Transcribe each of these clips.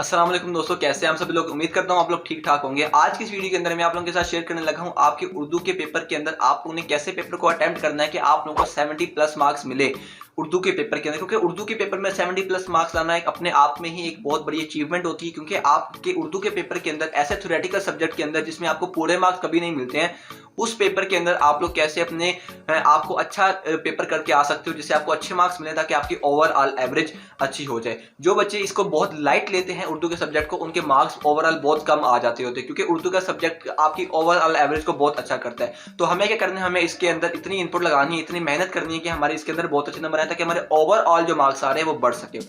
अस्सलाम वालेकुम दोस्तों, कैसे हैं हम सभी लोग। उम्मीद करता हूं आप लोग ठीक ठाक होंगे। आज की इस वीडियो के अंदर मैं आप लोगों के साथ शेयर करने लगा हूं आपके उर्दू के पेपर के अंदर आप लोगों ने कैसे पेपर को अटेम्प्ट करना है कि आप लोगों को 70 प्लस मार्क्स मिले उर्दू के पेपर के अंदर। क्योंकि उर्दू के पेपर में 70 प्लस मार्क्स लाना एक अपने आप में ही एक बहुत बड़ी अचीवमेंट होती है, क्योंकि आपके उर्दू के पेपर के अंदर ऐसे थ्योरेटिकल सब्जेक्ट के अंदर जिसमें आपको पूरे मार्क्स कभी नहीं मिलते हैं, उस पेपर के अंदर आप लोग कैसे अपने आपको अच्छा पेपर करके आ सकते हो जिससे आपको अच्छे मार्क्स मिले ताकि आपकी ओवरऑल एवरेज अच्छी हो जाए। जो बच्चे इसको बहुत लाइट लेते हैं उर्दू के सब्जेक्ट को, उनके मार्क्स ओवरऑल बहुत कम आ जाते होते हैं, क्योंकि उर्दू का सब्जेक्ट आपकी ओवरऑल एवरेज को बहुत अच्छा करता है। तो हमें क्या करना है, हमें इसके अंदर इतनी इनपुट लगानी है, इतनी मेहनत करनी है कि हमारे इसके अंदर बहुत अच्छे नंबर आए ताकि हमारे ओवरऑल जो मार्क्स आ रहे हैं वो बढ़ सके।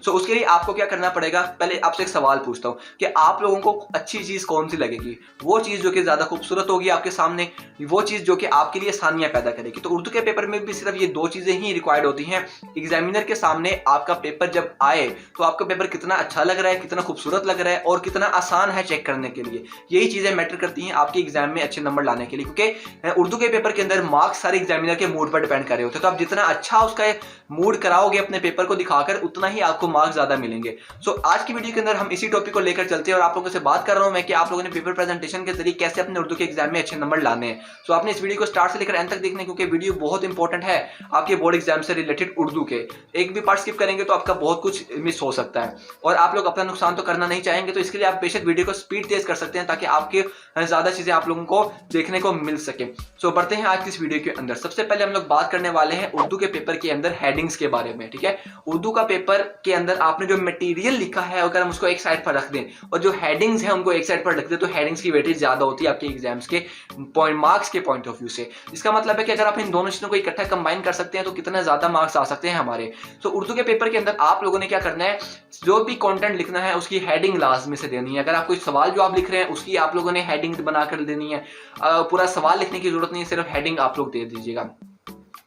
सो उसके लिए आपको क्या करना पड़ेगा, पहले आपसे एक सवाल पूछता हूँ कि आप लोगों को अच्छी चीज कौन सी लगेगी, वो चीज जो कि ज्यादा खूबसूरत होगी आपके सामने, वो चीज जो कि आपके लिए आसानियां पैदा करेगी। तो उर्दू के पेपर में भी सिर्फ ये दो चीजें ही रिक्वायर्ड होती हैं। एग्जामिनर के सामने आपका पेपर जब आए तो आपका पेपर कितना अच्छा लग रहा है, कितना खूबसूरत लग रहा है और कितना आसान है चेक करने के लिए, यही चीजें मैटर करती हैं आपके एग्जाम में अच्छे नंबर लाने के लिए। क्योंकि उर्दू के पेपर के अंदर मार्क्स सारे एग्जामिनर के मूड पर डिपेंड कर रहे होते हैं, तो आप जितना अच्छा उसका मूड कराओगे अपने पेपर को दिखाकर, उतना ही आपको मार्क्स ज्यादा मिलेंगे। सो आज की वीडियो के अंदर हम इसी टॉपिक को लेकर चलते हैं और आप लोगों से बात कर रहा हूं मैं कि आप लोगों ने पेपर प्रेजेंटेशन के जरिए कैसे अपने उर्दू के एग्जाम में अच्छे नंबर लाने हैं। सो आपने इस वीडियो को स्टार्ट से लेकर एंड तक देखना है, क्योंकि वीडियो बहुत इंपॉर्टेंट है आपके बोर्ड एग्जाम से रिलेटेड उर्दू के। एक भी पार्ट स्किप करेंगे तो आपका बहुत कुछ मिस हो सकता है और आप लोग अपना नुकसान तो करना नहीं चाहेंगे। तो इसके लिए आप बेशक वीडियो को स्पीड तेज कर सकते हैं ताकि आपके ज्यादा चीजें आप लोगों को देखने को मिल सके। सो बढ़ते हैं आज की इस वीडियो के अंदर। सबसे पहले हम लोग बात करने वाले हैं उर्दू के पेपर के अंदर हेडिंग्स के बारे में। ठीक है, उर्दू का पेपर के अंदर आपने जो मटेरियल लिखा है अगर हम उसको एक साइड पर रख दें और जो हेडिंग्स हैं उनको एक साइड पर रख दें, तो हेडिंग्स की वेटेज ज्यादा होती है आपके एग्जाम्स के पॉइंट मार्क्स के पॉइंट ऑफ व्यू से। इसका मतलब है कि अगर आप इन दोनों चीजों को इकट्ठा कंबाइन कर सकते हैं तो कितना ज्यादा मार्क्स आ सकते हैं हमारे। तो उर्दू के पेपर के अंदर आप लोगों ने क्या करना है, जो भी कंटेंट लिखना है उसकी हेडिंग लाजमी से देनी है। अगर आप कोई सवाल जो आप लिख रहे हैं उसकी आप लोगों ने हेडिंग बनाकर देनी है। पूरा सवाल लिखने की जरूरत नहीं है, सिर्फ हेडिंग आप लोग दे दीजिएगा।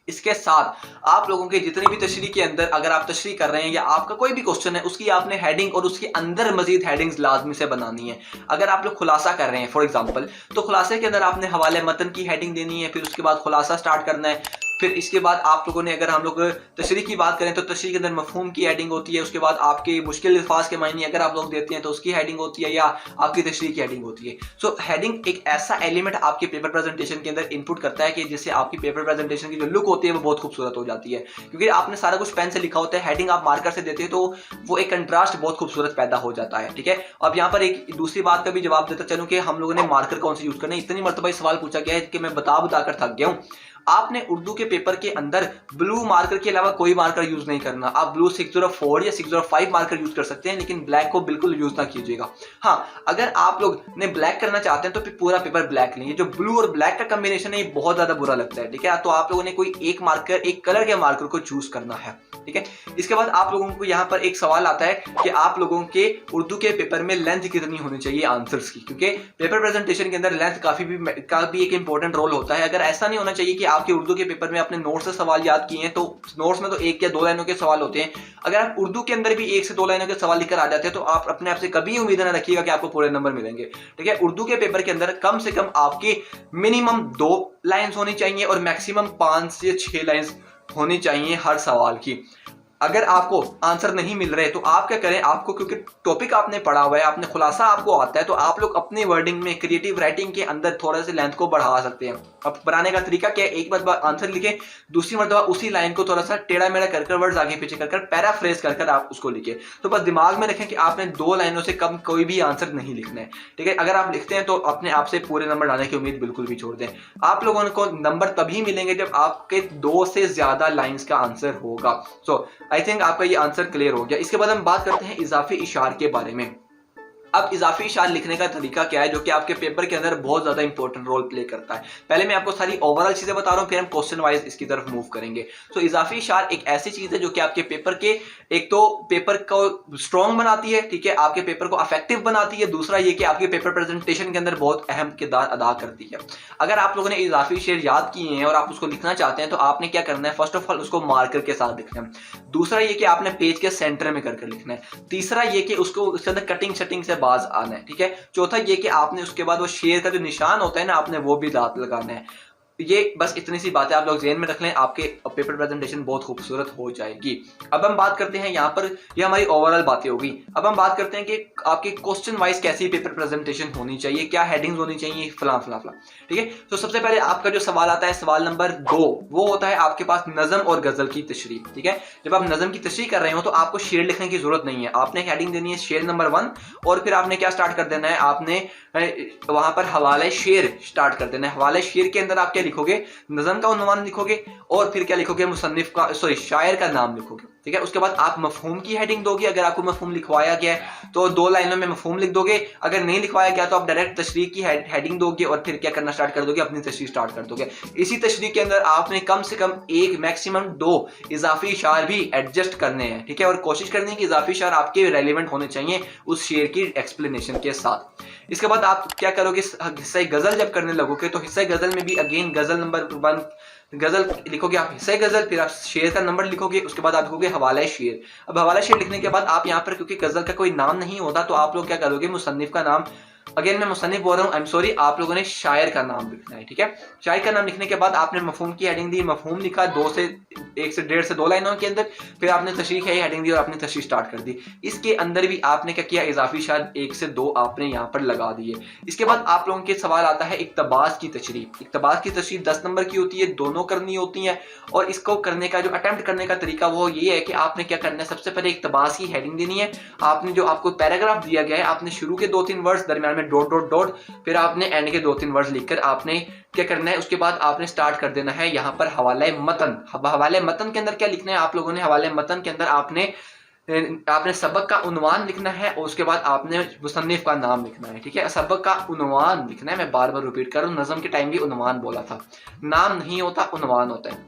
इसके साथ आप लोगों के जितने भी तशरीह के अंदर अगर आप तशरीह कर रहे हैं या आपका कोई भी क्वेश्चन है उसकी आपने हेडिंग और उसके अंदर मजीद हेडिंग्स लाजमी से बनानी है। अगर आप लोग खुलासा कर रहे हैं फॉर एग्जांपल, तो खुलासे के अंदर आपने हवाले मतन की हेडिंग देनी है, फिर उसके बाद खुलासा स्टार्ट करना है। फिर इसके बाद आप लोगों ने, अगर हम लोग तशरीह की बात करें तो तशरीह के अंदर मफहूम की हेडिंग होती है, उसके बाद आपके मुश्किल अल्फाज के मायने अगर आप लोग देते हैं तो उसकी हेडिंग होती है या आपकी तशरीह की हेडिंग होती है। सो हेडिंग एक ऐसा एलिमेंट आपके पेपर प्रेजेंटेशन के अंदर इनपुट करता है कि जिससे आपकी पेपर प्रेजेंटेशन की जो लुक होती है वो बहुत खूबसूरत हो जाती है, क्योंकि आपने सारा कुछ पेन से लिखा होता है, हेडिंग आप मार्कर से देते हैं तो वो एक कंट्रास्ट बहुत खूबसूरत पैदा हो जाता है। ठीक है, अब यहाँ पर एक दूसरी बात का भी जवाब देता चलूं कि हम लोगों ने मार्कर कौन से यूज करने, इतनी मरतबा सवाल पूछा गया है कि मैं बताकर थक गया हूँ। आपने उर्दू के पेपर के अंदर ब्लू मार्कर के अलावा कोई मार्कर यूज नहीं करना। आप ब्लू 604 या 605 मार्कर यूज कर सकते हैं, लेकिन ब्लैक को बिल्कुल यूज ना कीजिएगा। हाँ, अगर आप लोग ने ब्लैक करना चाहते हैं तो फिर पूरा पेपर ब्लैक नहीं है। जो ब्लू और ब्लैक का कॉम्बिनेशन है ये बहुत ज्यादा बुरा लगता है। ठीक है, तो आप लोगों ने कोई एक मार्कर, एक कलर के मार्कर को चूज करना है। ठीक है, इसके बाद आप लोगों को यहाँ पर एक सवाल आता है कि आप लोगों के उर्दू के पेपर में लेंथ कितनी होनी चाहिए आंसर्स की, क्योंकि पेपर प्रेजेंटेशन के अंदर लेंथ का भी एक इंपॉर्टेंट रोल होता है। अगर ऐसा नहीं होना चाहिए कि आपके उर्दू के पेपर में आपने नोट्स से सवाल याद किए हैं तो नोट्स में तो एक या दो लाइनों के सवाल होते हैं, अगर आप उर्दू के अंदर भी एक से दो लाइनों के सवाल लिखकर आ जाते हैं तो आप अपने आप से कभी उम्मीद ना रखिएगा कि आपको पूरे नंबर मिलेंगे। ठीक है, उर्दू के पेपर के अंदर कम से कम आपकी मिनिमम 2 लाइन्स होनी चाहिए और मैक्सिमम 5 से 6 लाइन्स होनी चाहिए हर सवाल की। अगर आपको आंसर नहीं मिल रहे तो आप क्या करें, आपको क्योंकि टॉपिक आपने पढ़ा हुआ है, आपने खुलासा आपको आता है, तो आप लोग अपनी वर्डिंग में क्रिएटिव राइटिंग के अंदर थोड़ा सा लेंथ को बढ़ा सकते हैं। अब बनाने का तरीका क्या है, एक मरतबा आंसर लिखें, दूसरी मरतबा उसी लाइन को थोड़ा सा टेढ़ा मेढ़ा कर वर्ड्स आगे पीछे कर पैराफ्रेज कर आप उसको लिखें। तो बस दिमाग में रखें कि आपने 2 लाइनों से कम कोई भी आंसर नहीं लिखना है। ठीक है, अगर आप लिखते हैं तो अपने आप से पूरे नंबर लाने की उम्मीद बिल्कुल भी छोड़ दें। आप लोगों को नंबर तभी मिलेंगे जब आपके 2 से ज्यादा लाइन्स का आंसर होगा। सो आई थिंक आपका ये आंसर क्लियर हो गया। इसके बाद हम बात करते हैं इजाफी इशार के बारे में। अब इजाफी इशार लिखने का तरीका क्या है जो कि आपके पेपर के अंदर बहुत ज्यादा इंपॉर्टेंट रोल प्ले करता है। पहले मैं आपको सारी ओवरऑल चीजें बता रहा हूं, फिर हम क्वेश्चन वाइज इसकी तरफ मूव करेंगे। तो इजाफी इशार एक ऐसी चीज है जो कि आपके पेपर के, एक तो पेपर को स्ट्रॉन्ग बनाती है, ठीक है, आपके पेपर को अफेक्टिव बनाती है। दूसरा ये कि आपके पेपर प्रेजेंटेशन के अंदर बहुत अहम किरदार अदा करती है। अगर आप लोगों ने इजाफी इशार याद किए हैं और आप उसको लिखना चाहते हैं तो आपने क्या करना है, फर्स्ट ऑफ ऑल उसको मार्कर के साथ लिखना है। दूसरा ये कि आपने पेज के सेंटर में करके लिखना है। तीसरा ये कि उसको उसके अंदर कटिंग शटिंग से बाज आना है। ठीक है, चौथा ये कि आपने उसके बाद वो शेर का जो निशान होता है ना, आपने वो भी दांत लगाना है। ये बस इतनी सी बातें आप लोग ज़हन में रख लें, आपके पेपर प्रेजेंटेशन बहुत खूबसूरत हो जाएगी। अब हम बात करते हैं यहाँ पर, ये हमारी ओवरऑल बातें होगी। अब हम बात करते हैं कि आपके क्वेश्चन वाइज कैसी पेपर प्रेजेंटेशन होनी चाहिए, क्या हेडिंग्स होनी चाहिए, फलां फलां फलां। ठीक है, तो सबसे पहले आपका जो सवाल आता है, सवाल नंबर 2, वो होता है आपके पास नज़म और गज़ल की तशरीह। ठीक है, जब आप नज़म की तशरीह कर रहे हो तो आपको शेर लिखने की जरूरत नहीं है, आपने हेडिंग देनी है शेर नंबर 1 और फिर आपने क्या स्टार्ट कर देना है, आपने वहां पर हवाले शेर स्टार्ट कर देना है। हवाले शेर के अंदर आप क्या लिखोगे, नज़म का उन्वान लिखोगे और फिर क्या लिखोगे, मुसन्निफ का शायर का नाम लिखोगे। ठीक है, उसके बाद आप मफहूम की हेडिंग दोगे, अगर आपको मफहूम लिखवाया गया है तो 2 लाइनों में मफहूम लिख दोगे, अगर नहीं लिखवाया गया तो आप डायरेक्ट तशरीह की हेडिंग दोगे और फिर क्या करना स्टार्ट कर दोगे, अपनी तशरीह स्टार्ट कर दोगे। इसी तशरीह के अंदर आपने कम से कम 1 मैक्सिमम 2 इजाफी इशार भी एडजस्ट करने हैं। ठीक है, और कोशिश करनी है कि इजाफी इशार आपके रेलिवेंट होने चाहिए उस शेर की एक्सप्लेनेशन के साथ। इसके बाद आप क्या करोगे, हिस्सा गजल जब करने लगोगे तो हिस्सा गजल में भी अगेन गजल नंबर 1 गजल लिखोगे आप, हिस्सा गजल, फिर आप शेर का नंबर लिखोगे, उसके बाद आप लिखोगे हवाला शेर। अब हवाला शेर लिखने के बाद आप यहाँ पर, क्योंकि गजल का कोई नाम नहीं होता, तो आप लोग क्या करोगे, मुसन्निफ का नाम, अगेन मैं मुसन्निफ बोल रहा हूँ, आई एम सॉरी, आप लोगों ने शायर का नाम लिखना है। ठीक है, शायर का नाम लिखने के बाद आपने मफहूम की हेडिंग दी, मफहूम लिखा 1 से 1.5 से 2 लाइनों के अंदर, फिर आपने तशरीह की हेडिंग दी और आपने तशरीह स्टार्ट कर दी। इसके अंदर भी आपने क्या किया, इजाफी इशार 1 से 2 आपने यहाँ पर लगा दिए। इसके बाद आप लोगों के सवाल आता है इक्तबास की तशरीह। इक्तबास की तशरीह 10 नंबर की होती है, दोनों करनी होती है, और इसको करने का जो अटेम्प्ट करने का तरीका वो ये है कि आपने क्या करना है, सबसे पहले इक्तबास की हेडिंग देनी है। आपने जो आपको पैराग्राफ दिया गया है, आपने शुरू के 2-3 वर्ड्स, दरमियान में डॉट डॉट डॉट, फिर आपने एंड के 2-3 वर्ड्स लिखकर आपने क्या करना है, उसके बाद आपने स्टार्ट कर देना है यहाँ पर हवाले मतन। हवाले मतन के अंदर क्या लिखना है आप लोगों ने, हवाले मतन के अंदर आपने सबक का उन्वान लिखना है और उसके बाद आपने मुसन्निफ का नाम लिखना है। ठीक है, सबक का उन्वान लिखना है, मैं बार बार रिपीट कर रहा हूँ, नज़म के टाइम भी उन्वान बोला था, नाम नहीं होता, उन्वान होता है।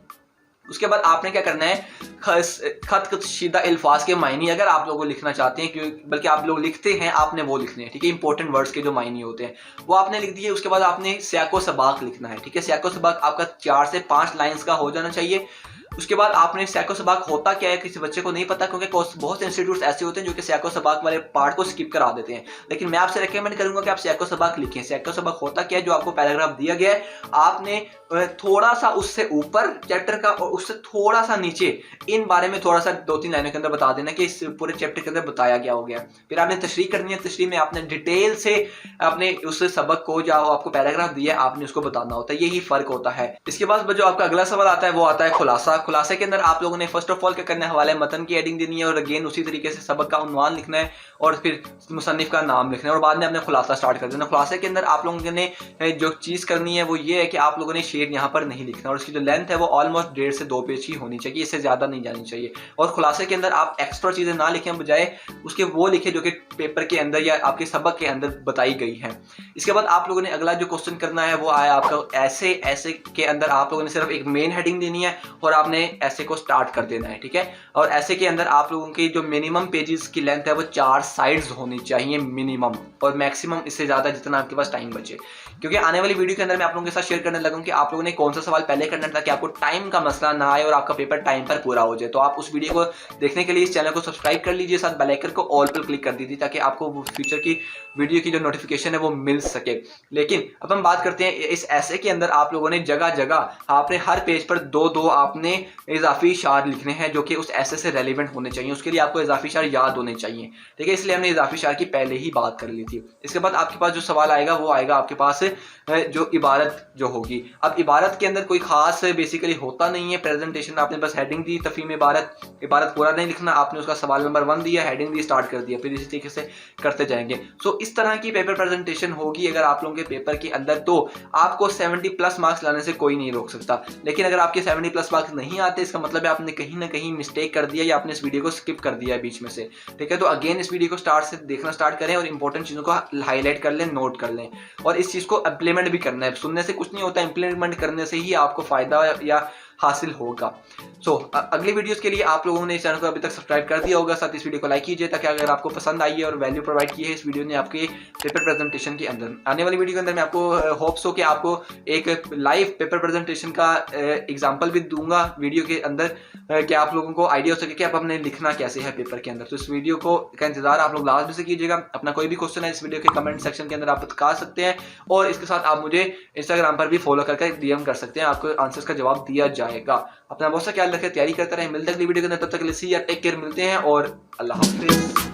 उसके बाद आपने क्या करना है, खत कशीदा अल्फाज के मायने, अगर आप लोग लिखना चाहते हैं, क्योंकि बल्कि आप लोग लिखते हैं, आपने वो लिखने हैं। ठीक है, इंपॉर्टेंट वर्ड्स के जो मायने होते हैं वो आपने लिख दिए। उसके बाद आपने सियाको सबाक लिखना है। ठीक है, सियाको सबाक आपका 4 से 5 लाइंस का हो जाना चाहिए। उसके बाद आपने सैको सबाक होता क्या है, किसी बच्चे को नहीं पता, क्योंकि बहुत से इंस्टीट्यूट्स ऐसे होते हैं जो कि सैको सबाक वाले पार्ट को स्किप करा देते हैं, लेकिन मैं आपसे रेकमेंड करूंगा कि आप सैको सबाक लिखें। सैको सबाक होता क्या है, जो आपको पैराग्राफ दिया गया है, आपने थोड़ा सा उससे ऊपर चैप्टर का और उससे थोड़ा सा नीचे इन बारे में थोड़ा सा 2-3 लाइनों के अंदर बता देना कि इस पूरे चैप्टर के अंदर बताया क्या हो गया। फिर आपने तशरीह करनी है, तशरीह में आपने डिटेल से अपने उस सबक को जो आपको पैराग्राफ दिया है आपने उसको बताना होता है, यही फर्क होता है। इसके बाद जो आपका अगला सवाल आता है वो आता है खुलासा। खुलासे के अंदर आप लोगों ने फर्स्ट ऑफ ऑल क्या करना है, हवाले मतन की हेडिंग देनी है और अगेन उसी तरीके से सबक का उन्वान लिखना है और फिर मुसन्निफ का नाम लिखना है और बाद में अपने खुलासा स्टार्ट कर देना। खुलासे के अंदर आप लोगों ने जो चीज़ करनी है वो ये है कि आप लोगों ने शेर यहाँ पर नहीं लिखना और उसकी जो लेंथ है वो ऑलमोस्ट 1.5 से 2 पेज ही होनी चाहिए, इससे ज़्यादा नहीं जानी चाहिए। और खुलासे के अंदर आप एक्स्ट्रा चीज़ें ना लिखें, बजाय उसके वो लिखे जो कि पेपर के अंदर या आपके सबक के अंदर बताई गई है। इसके बाद आप लोगों ने अगला जो क्वेश्चन करना है वो आया आपका ऐसे के अंदर आप लोगों ने सिर्फ एक मेन हेडिंग देनी है और आपने ऐसे को स्टार्ट कर देना है। ठीक है, और ऐसे के अंदर आप लोगों की जो मिनिमम पेजेस की लेंथ है वो 4 साइड्स होनी चाहिए मिनिमम, और मैक्सिमम इससे ज़्यादा जितना आपके पास टाइम बचे, क्योंकि आने वाली वीडियो के अंदर मैं आप लोगों के साथ शेयर करने लगूँ कि आप लोगों ने कौन सा सवाल पहले करना है ताकि आपको टाइम का मसला ना आए और आपका पेपर टाइम पर पूरा हो जाए। तो आप उस वीडियो को देखने के लिए इस चैनल को सब्सक्राइब कर लीजिए, साथ बेल आइकन को ऑल पर क्लिक कर दीजिए ताकि आपको फ्यूचर की वीडियो की जो नोटिफिकेशन है वो मिल सके। लेकिन अब हम बात करते हैं इस ऐसे के अंदर आप लोगों ने जगह जगह आपने हर पेज पर 2-2 आपने इजाफी इशार लिखने हैं जो कि उस ऐसे से रेलिवेंट होने चाहिए, उसके लिए आपको इजाफी इशार याद होने चाहिए। ठीक है, इसलिए हमने इजाफी इशार की पहले ही बात कर ली थी। इसके बाद आपके पास जो सवाल आएगा वो आएगा आपके पास जो इबारत जो होगी। अब इबारत के अंदर कोई खास बेसिकली होता नहीं है, प्रेजेंटेशन आपने बस हेडिंग दी, तफहीम इबारत पूरा नहीं लिखना, आपने उसका सवाल नंबर 1 दिया, हेडिंग दी, स्टार्ट कर दिया, फिर इसी तरीके से करते जाएंगे। सो इस तरह की पेपर प्रेजेंटेशन होगी अगर आप लोगों के पेपर के अंदर, तो आपको 70+ मार्क्स लाने से कोई नहीं रोक सकता। लेकिन अगर आपके 70+ मार्क्स नहीं आते, इसका मतलब है आपने कहीं ना कहीं मिस्टेक कर दिया या आपने इस वीडियो को स्किप कर दिया है बीच में से। ठीक है, तो अगेन इस वीडियो को स्टार्ट से देखना स्टार्ट करें और इंपॉर्टेंट चीज़ों को हाईलाइट कर लें, नोट कर लें और इस चीज़ को इम्प्लीमेंट भी करना है। सुनने से कुछ नहीं होता, इम्प्लीमेंट करने से ही आपको फ़ायदा या हासिल होगा। अगली वीडियोस के लिए आप लोगों ने इस चैनल को अभी तक सब्सक्राइब कर दिया होगा, साथ इस वीडियो को लाइक कीजिए ताकि अगर आपको पसंद आई है और वैल्यू प्रोवाइड की है इस वीडियो ने आपके पेपर प्रेजेंटेशन के अंदर, आने वाली वीडियो के अंदर मैं आपको होप्स हो कि आपको एक लाइव पेपर प्रेजेंटेशन का एग्जांपल भी दूंगा वीडियो के अंदर, कि आप लोगों को आइडिया हो सके कि आप अपने लिखना कैसे है पेपर के अंदर। तो इस वीडियो को का इंतजार आप लोग लास्ट में से कीजिएगा। अपना कोई भी क्वेश्चन है इस वीडियो के कमेंट सेक्शन के अंदर आप बता सकते हैं, और इसके साथ आप मुझे इंस्टाग्राम पर भी फॉलो करके डीएम कर सकते हैं, आपको आंसर्स का जवाब दिया जाएगा। अपना बहुत सा ख्याल रखें, तैयारी करते रहें, मिलते हैं अगली वीडियो के अंदर, तब तक के लिए सी या टेक केयर, मिलते हैं और अल्लाह हाफिज़।